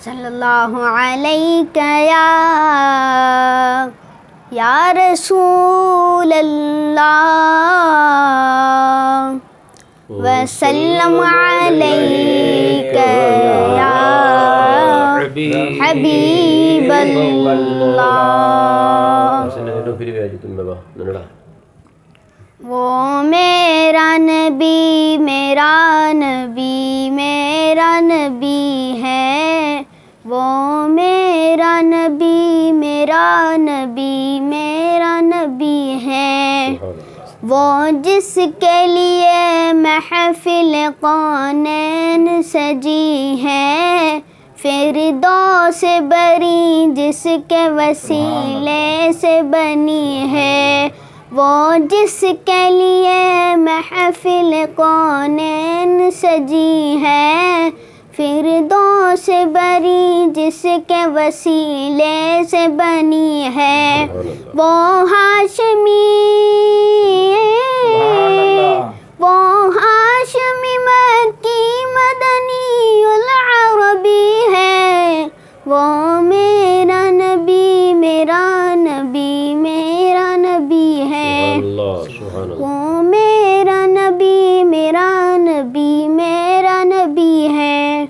صلی اللہ علیہ یا رسول اللہ وسلم علیک یا حبیب اللہ. وہ میرا نبی میرا نبی میرا نبی ہے، وہ میرا نبی میرا نبی میرا نبی ہے، وہ جس کے لیے محفل کونین سجی ہے، فردوس بری جس کے وسیلے سے بنی ہے، وہ جس کے لیے محفل کونین سجی ہے، فردوس بری جس کے وسیلے سے بنی ہے، وہ ہاشمی مکی مدنی العربی ہے، وہ میرا نبی میرا نبی میرا نبی ہے، وہ میرا نبی میرا نبی میرا نبی ہے.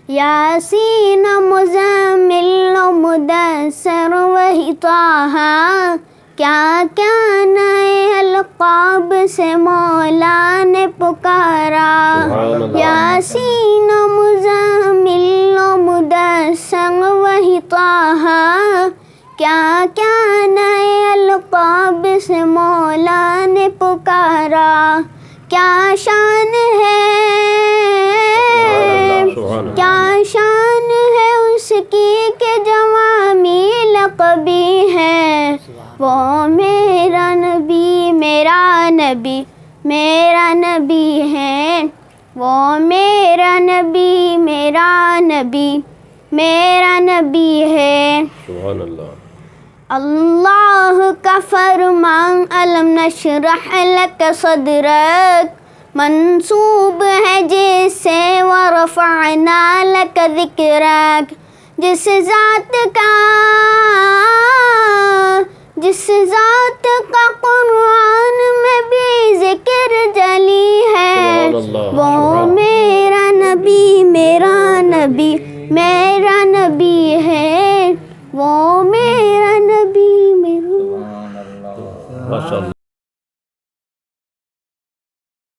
یاسین مزمل و مدثر وہی طٰہٰ، کیا کیا نئے القاب سے مولا نے پکارا، یاسین مزمل و مدثر وہی طٰہٰ، کیا کیا نئے القاب سے مولا نے پکارا، کیا شان ہے کیا شان ہے اس کی کہ جوامی لقبی ہے، وہ میرا نبی میرا نبی میرا نبی ہے، وہ میرا نبی میرا نبی میرا نبی ہے. سبحان اللہ. اللہ کا فرمان الم نشرح لک صدرک منسوب ہے جس سے ورفعنا لک ذکرک، جس ذات کا قرآن میں بھی ذکر جلی ہے، وہ میرا نبی میرا نبی میرا نبی ہے، وہ میرا نبی میرا. ماشاء اللہ.